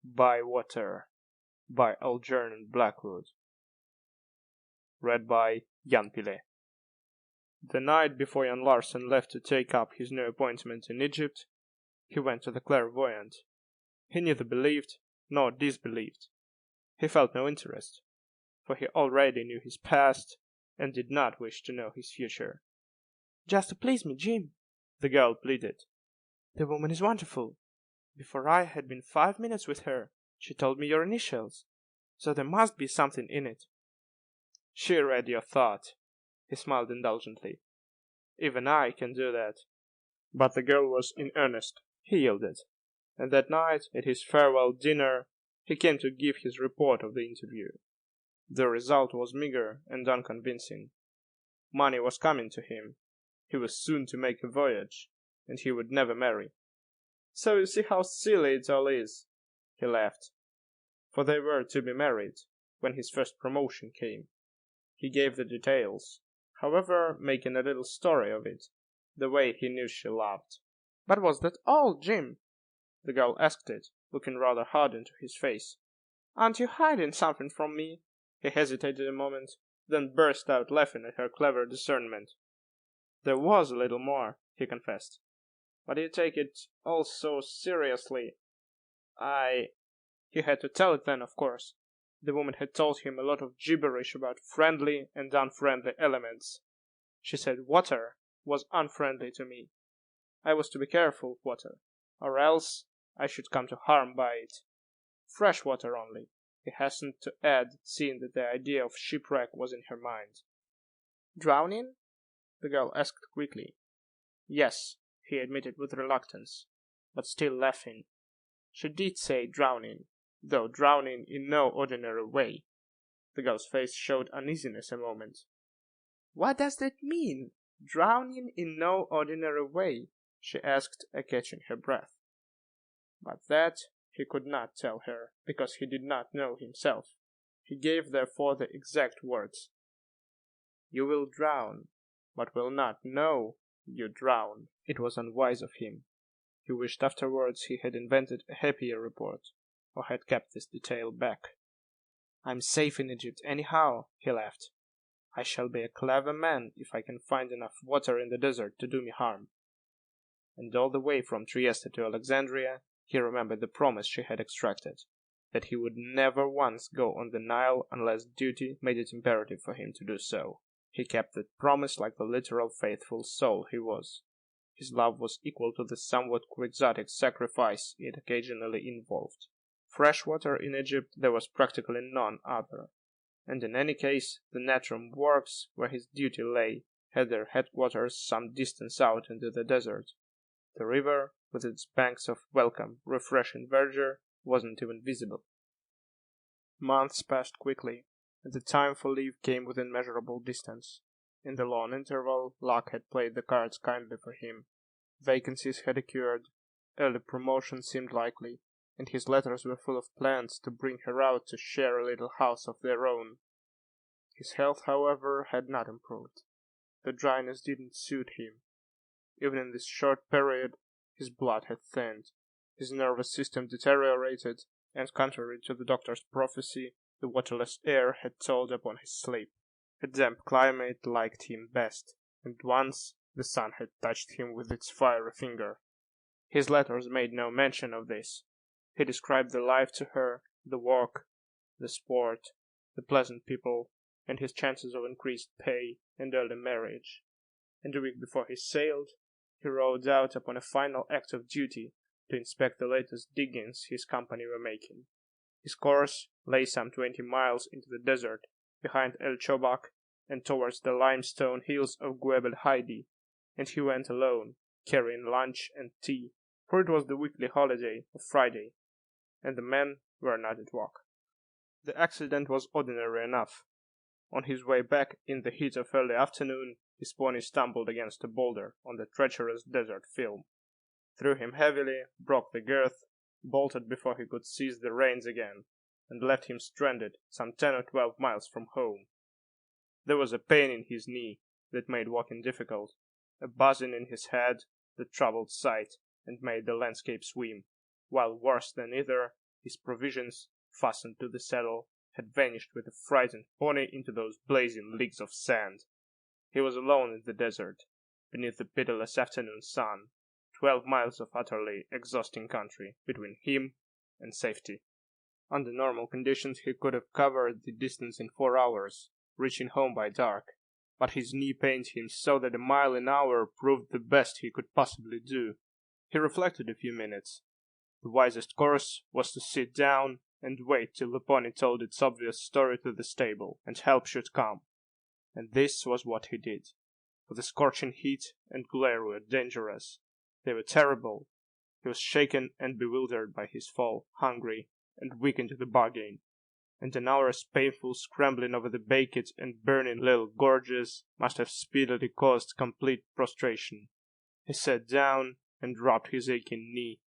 By Water by Algernon Blackwood. Read by Jan Pile. The night before Jan Larsen left to take up his new appointment in Egypt, he went to the clairvoyant. He neither believed nor disbelieved. He felt no interest, for he already knew his past and did not wish to know his future. "Just to please me, Jim," the girl pleaded. "The woman is wonderful. Before I had been 5 minutes with her, she told me your initials, so there must be something in it." "She read your thought," he smiled indulgently. "Even I can do that." But the girl was in earnest. He yielded, and that night, at his farewell dinner, he came to give his report of the interview. The result was meager and unconvincing. Money was coming to him. He was soon to make a voyage, and he would never marry. "So you see how silly it all is," he laughed. For they were to be married when his first promotion came. He gave the details, however, making a little story of it, the way he knew she loved. "But was that all, Jim?" the girl asked it, looking rather hard into his face. "Aren't you hiding something from me?" He hesitated a moment, then burst out laughing at her clever discernment. "There was a little more," he confessed. "But you take it all so seriously. He had to tell it then, of course. The woman had told him a lot of gibberish about friendly and unfriendly elements. She said water was unfriendly to me. I was to be careful of water, or else I should come to harm by it. Fresh water only," he hastened to add, seeing that the idea of shipwreck was in her mind. "Drowning?" the girl asked quickly. "Yes," he admitted with reluctance, but still laughing. She did say drowning, though drowning in no ordinary way. The girl's face showed uneasiness a moment. "What does that mean? Drowning in no ordinary way?" she asked, catching her breath. But that he could not tell her, because he did not know himself. He gave therefore the exact words. "You will drown, but will not know you drown." It was unwise of him. He wished afterwards he had invented a happier report, or had kept this detail back. "I'm safe in Egypt anyhow," he laughed. "I shall be a clever man if I can find enough water in the desert to do me harm." And all the way from Trieste to Alexandria, he remembered the promise she had extracted, that he would never once go on the Nile unless duty made it imperative for him to do so. He kept that promise like the literal faithful soul he was. His love was equal to the somewhat quixotic sacrifice it occasionally involved. Fresh water in Egypt there was practically none other, and in any case the Natron works, where his duty lay, had their headquarters some distance out into the desert. The river, with its banks of welcome, refreshing verdure, wasn't even visible. Months passed quickly, and the time for leave came within measurable distance. In the long interval, luck had played the cards kindly for him. Vacancies had occurred, early promotion seemed likely, and his letters were full of plans to bring her out to share a little house of their own. His health, however, had not improved. The dryness didn't suit him. Even in this short period, his blood had thinned, his nervous system deteriorated, and contrary to the doctor's prophecy, the waterless air had told upon his sleep. A damp climate liked him best, and once the sun had touched him with its fiery finger. His letters made no mention of this. He described the life to her, the work, the sport, the pleasant people, and his chances of increased pay and early marriage. And a week before he sailed, he rode out upon a final act of duty to inspect the latest diggings his company were making. His course lay some 20 miles into the desert, behind El Chobak and towards the limestone hills of Guebel Haidi, and he went alone, carrying lunch and tea, for it was the weekly holiday of Friday, and the men were not at work. The accident was ordinary enough. On his way back in the heat of early afternoon, his pony stumbled against a boulder on the treacherous desert film, threw him heavily, broke the girth, bolted before he could seize the reins again, and left him stranded some 10 or 12 miles from home. There was a pain in his knee that made walking difficult, a buzzing in his head that troubled sight and made the landscape swim, while worse than either, His provisions, fastened to the saddle, had vanished with the frightened pony into those blazing leagues of sand. He was alone in the desert, beneath the pitiless afternoon sun, 12 miles of utterly exhausting country between him and safety. Under normal conditions he could have covered the distance in 4 hours, reaching home by dark, but his knee pained him so that a mile an hour proved the best he could possibly do. He reflected a few minutes. The wisest course was to sit down and wait till the pony told its obvious story to the stable, and help should come. And this was what he did. For the scorching heat and glare were dangerous. They were terrible. He was shaken and bewildered by his fall, hungry, and weak into the bargain, and an hour's painful scrambling over the baked and burning little gorges must have speedily caused complete prostration. He sat down and rubbed his aching knee.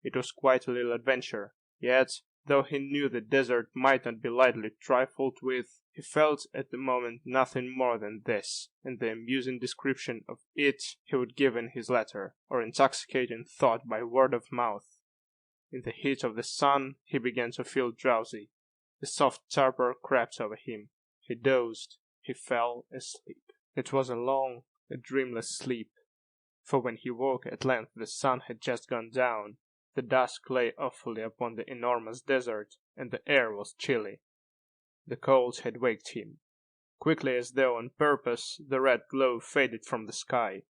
It was quite a little adventure, yet, though he knew the desert might not be lightly trifled with, he felt at the moment nothing more than this, and the amusing description of it he would give in his letter, or intoxicating thought by word of mouth. In the heat of the sun he began to feel drowsy. The soft torpor crept over him. He dozed. He fell asleep. It was a long, a dreamless sleep, for when he woke at length the sun had just gone down. The dusk lay awfully upon the enormous desert, and the air was chilly. The cold had waked him. Quickly, as though on purpose, the red glow faded from the sky.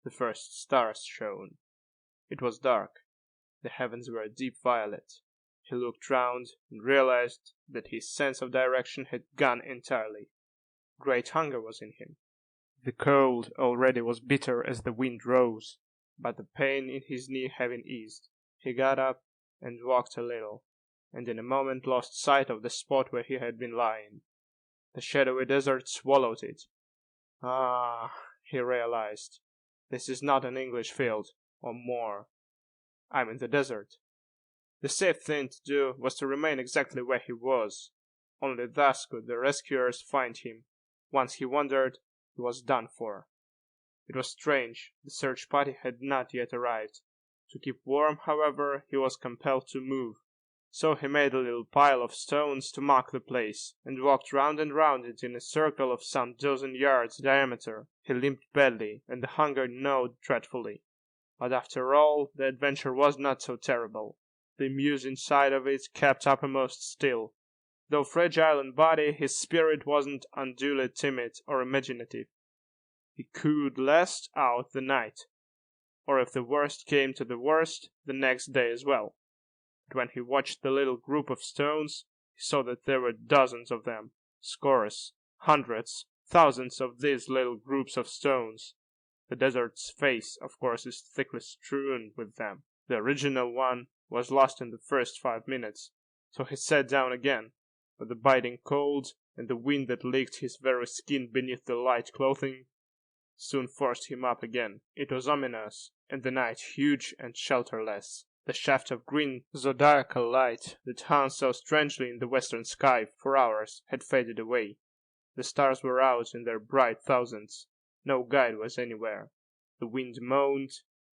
The first stars shone. It was dark. The heavens were a deep violet. He looked round and realized that his sense of direction had gone entirely. Great hunger was in him. The cold already was bitter as the wind rose, but the pain in his knee having eased, he got up and walked a little, and in a moment lost sight of the spot where he had been lying. The shadowy desert swallowed it. Ah, he realized, this is not an English field, or moor. I'm in the desert. The safe thing to do was to remain exactly where he was. Only thus could the rescuers find him. Once he wandered, he was done for. It was strange, the search party had not yet arrived. To keep warm, however, he was compelled to move. So he made a little pile of stones to mark the place, and walked round and round it in a circle of some dozen yards diameter. He limped badly, and the hunger gnawed dreadfully. But after all, the adventure was not so terrible. The amusing side of it kept uppermost still. Though fragile in body, his spirit wasn't unduly timid or imaginative. He could last out the night, or if the worst came to the worst, the next day as well. But when he watched the little group of stones, he saw that there were dozens of them, scores, hundreds, thousands of these little groups of stones. The desert's face, of course, is thickly strewn with them. The original one was lost in the first 5 minutes, so he sat down again, but the biting cold and the wind that licked his very skin beneath the light clothing soon forced him up again. It was ominous, and the night huge and shelterless. The shaft of green zodiacal light that hung so strangely in the western sky for hours had faded away. The stars were out in their bright thousands. No guide was anywhere. The wind moaned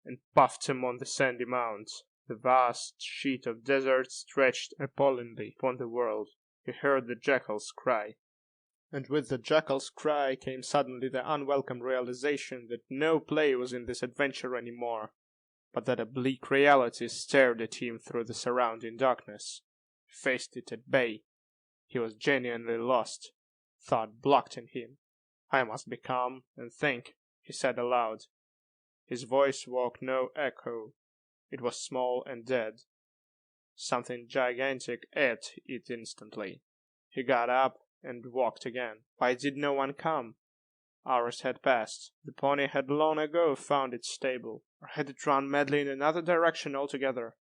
and puffed among the sandy mounds. The vast sheet of desert stretched appallingly upon the world. He heard the jackal's cry. And with the jackal's cry came suddenly the unwelcome realization that no play was in this adventure any more, but that a bleak reality stared at him through the surrounding darkness. He faced it at bay. He was genuinely lost. Thought blocked in him. I must be calm and think, he said aloud. His voice woke no echo. It was small and dead. Something gigantic ate it instantly. He got up and walked again. Why did no one come? Hours had passed. The pony had long ago found its stable, or had it run madly in another direction altogether?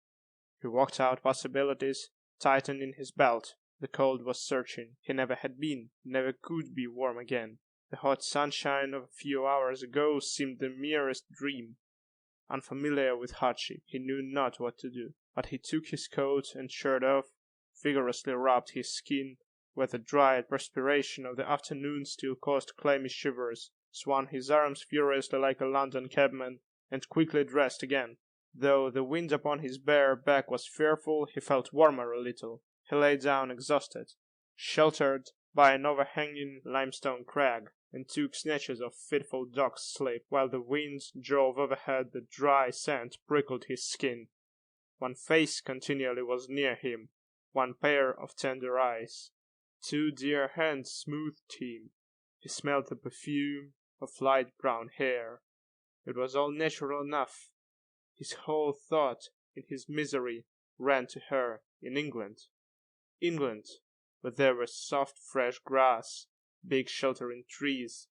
He walked out possibilities, tightening his belt. The cold was searching. He never had been, never could be warm again. The hot sunshine of a few hours ago seemed the merest dream. Unfamiliar with hardship, he knew not what to do. But he took his coat and shirt off, vigorously rubbed his skin, where the dry perspiration of the afternoon still caused clammy shivers, swung his arms furiously like a London cabman, and quickly dressed again. Though the wind upon his bare back was fearful, he felt warmer a little. He lay down exhausted, sheltered by an overhanging limestone crag, and took snatches of fitful dog's sleep, while the wind drove overhead the dry sand prickled his skin. One face continually was near him, one pair of tender eyes. Two dear hands smoothed him. He smelled the perfume of light brown hair. It was all natural enough. His whole thought in his misery ran to her in England. England, where there was soft fresh grass, big sheltering trees,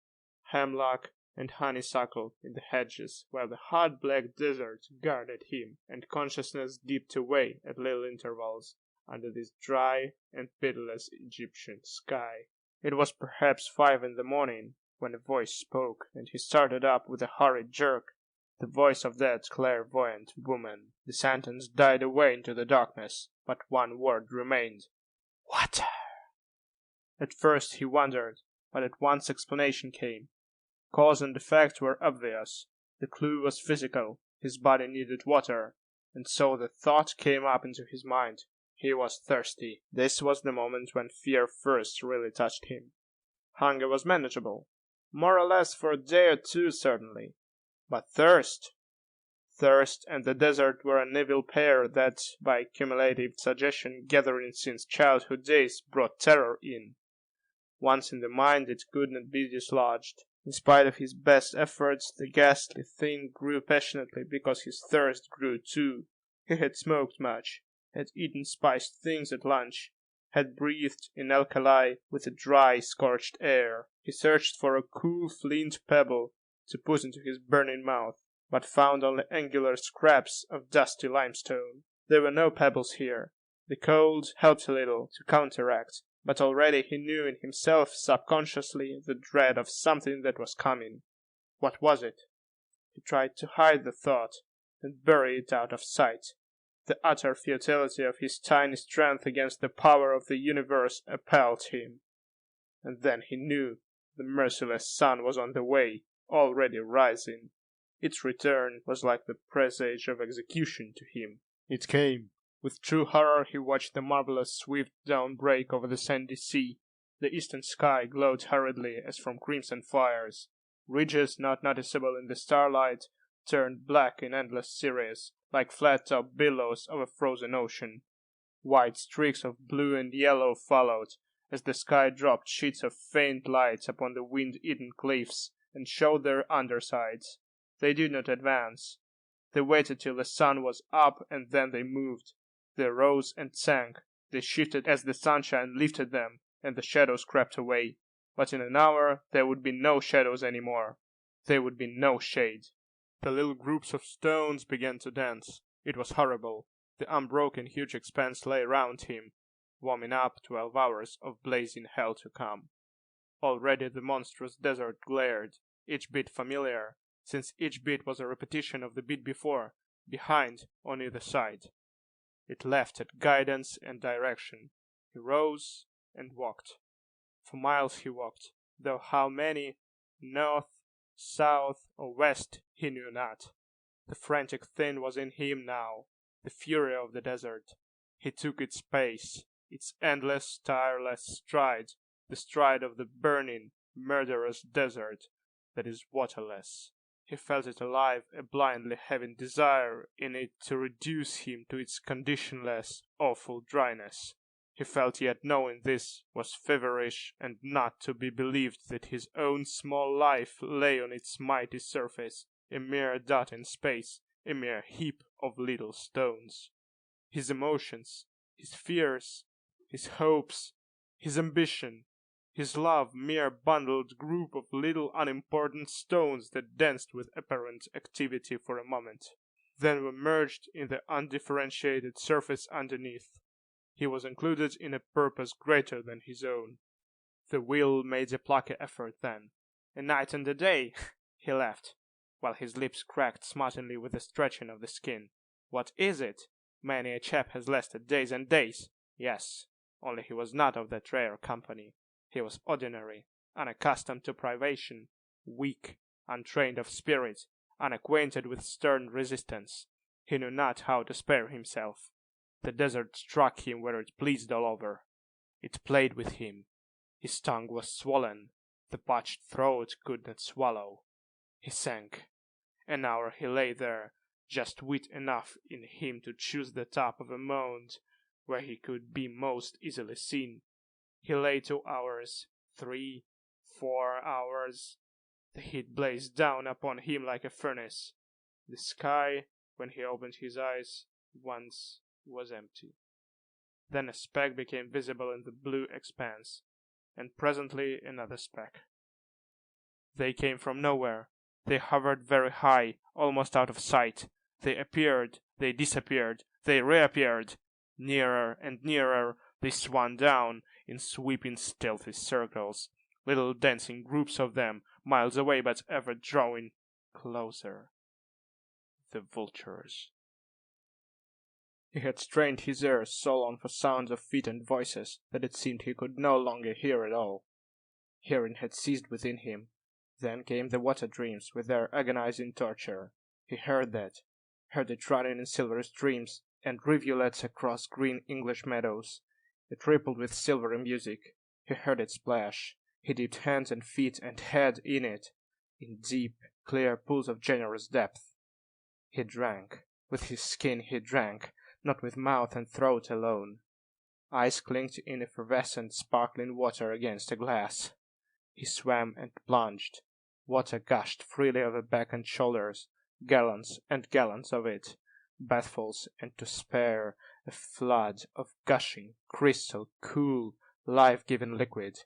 hemlock and honeysuckle in the hedges, while the hot black desert guarded him, and consciousness dipped away at little intervals under this dry and pitiless Egyptian sky. It was perhaps 5 in the morning when a voice spoke, and he started up with a hurried jerk. The voice of that clairvoyant woman. The sentence died away into the darkness, but one word remained. Water! At first he wondered, but at once explanation came. Cause and effect were obvious. The clue was physical. His body needed water, and so the thought came up into his mind. He was thirsty. This was the moment when fear first really touched him. Hunger was manageable. More or less for a day or two, certainly. But thirst! Thirst and the desert were an evil pair that, by cumulative suggestion gathering since childhood days, brought terror in. Once in the mind it could not be dislodged. In spite of his best efforts, the ghastly thing grew passionately because his thirst grew too. He had smoked much, had eaten spiced things at lunch, had breathed in alkali with the dry, scorched air. He searched for a cool flint pebble to put into his burning mouth, but found only angular scraps of dusty limestone. There were no pebbles here. The cold helped a little to counteract, but already he knew in himself subconsciously the dread of something that was coming. What was it? He tried to hide the thought and bury it out of sight. The utter futility of his tiny strength against the power of the universe appalled him. And then he knew the merciless sun was on the way, already rising. Its return was like the presage of execution to him. It came. With true horror he watched the marvelous swift dawnbreak over the sandy sea. The eastern sky glowed hurriedly as from crimson fires. Ridges not noticeable in the starlight turned black in endless series, like flat-topped billows of a frozen ocean. Wide streaks of blue and yellow followed, as the sky dropped sheets of faint light upon the wind-eaten cliffs and showed their undersides. They did not advance. They waited till the sun was up, and then they moved. They rose and sank. They shifted as the sunshine lifted them, and the shadows crept away. But in an hour there would be no shadows any more. There would be no shade. The little groups of stones began to dance. It was horrible. The unbroken huge expanse lay round him, warming up 12 hours of blazing hell to come. Already the monstrous desert glared, each bit familiar, since each bit was a repetition of the bit before, behind, on either side. It left at guidance and direction. He rose and walked. For miles he walked, though how many, north, south, or west, he knew not. The frantic thing was in him now, the fury of the desert. He took its pace, its endless, tireless stride, the stride of the burning, murderous desert that is waterless. He felt it alive, a blindly having desire in it to reduce him to its conditionless, awful dryness. He felt yet knowing this was feverish and not to be believed that his own small life lay on its mighty surface, a mere dot in space, a mere heap of little stones. His emotions, his fears, his hopes, his ambition, his love mere bundled group of little unimportant stones that danced with apparent activity for a moment, then were merged in the undifferentiated surface underneath. He was included in a purpose greater than his own. The will made a plucky effort then. A night and a day, he laughed, while his lips cracked smartingly with the stretching of the skin. What is it? Many a chap has lasted days and days. Yes, only he was not of that rare company. He was ordinary, unaccustomed to privation, weak, untrained of spirit, unacquainted with stern resistance. He knew not how to spare himself. The desert struck him where it pleased all over. It played with him. His tongue was swollen. The parched throat could not swallow. He sank. An hour he lay there, just wit enough in him to choose the top of a mound where he could be most easily seen. He lay 2 hours, 3, 4 hours. The heat blazed down upon him like a furnace. The sky, when he opened his eyes, once was empty. Then a speck became visible in the blue expanse, and presently another speck. They came from nowhere. They hovered very high, almost out of sight. They appeared, they disappeared, they reappeared. Nearer and nearer they swung down in sweeping stealthy circles, little dancing groups of them, miles away but ever drawing closer. The vultures. He had strained his ears so long for sounds of feet and voices that it seemed he could no longer hear at all. Hearing had ceased within him. Then came the water dreams with their agonizing torture. He heard it running in silvery streams and rivulets across green English meadows. It rippled with silvery music. He heard it splash. He dipped hands and feet and head in it, in deep, clear pools of generous depth. He drank. With his skin he drank, not with mouth and throat alone. Eyes clinked in effervescent, sparkling water against a glass. He swam and plunged. Water gushed freely over back and shoulders, gallons and gallons of it, bathfuls, and to spare, a flood of gushing, crystal, cool, life-giving liquid.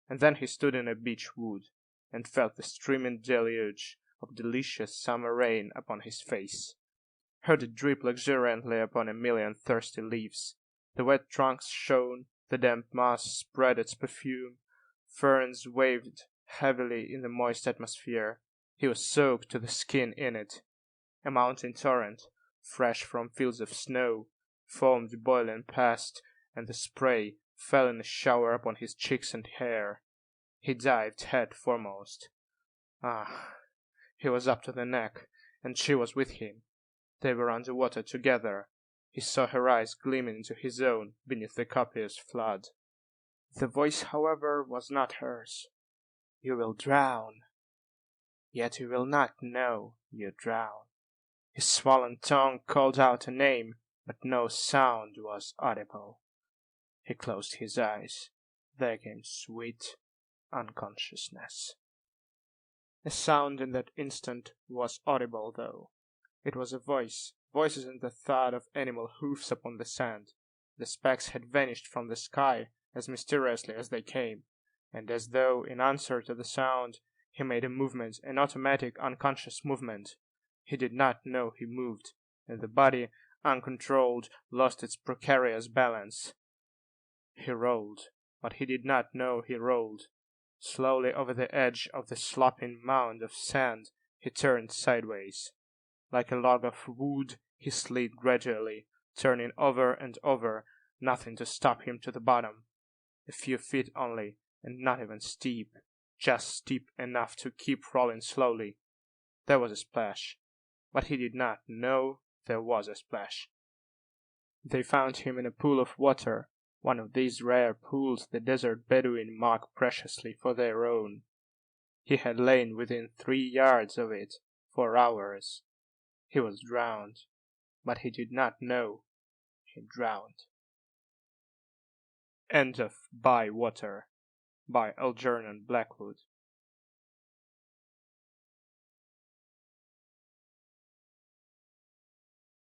And then he stood in a beech wood, and felt the streaming deluge of delicious summer rain upon his face, heard it drip luxuriantly upon a million thirsty leaves. The wet trunks shone, the damp moss spread its perfume, ferns waved heavily in the moist atmosphere. He was soaked to the skin in it. A mountain torrent, fresh from fields of snow, foamed boiling past, and the spray fell in a shower upon his cheeks and hair. He dived head foremost. Ah, he was up to the neck, and she was with him. They were under water together. He saw her eyes gleaming into his own beneath the copious flood. The voice, however, was not hers. "You will drown. Yet you will not know you drown." His swollen tongue called out a name, but no sound was audible. He closed his eyes. There came sweet unconsciousness. A sound in that instant was audible, though. It was a voice, voices and the thud of animal hoofs upon the sand. The specks had vanished from the sky as mysteriously as they came, and as though in answer to the sound, he made a movement, an automatic, unconscious movement. He did not know he moved, and the body, uncontrolled, lost its precarious balance. He rolled, but he did not know he rolled. Slowly over the edge of the sloping mound of sand he turned sideways. Like a log of wood he slid gradually, turning over and over, nothing to stop him to the bottom. A few feet only, and not even steep, just steep enough to keep rolling slowly. There was a splash, but he did not know there was a splash. They found him in a pool of water, one of these rare pools the desert Bedouin mark preciously for their own. He had lain within 3 yards of it for hours. He was drowned, but he did not know he drowned. End of By Water by Algernon Blackwood.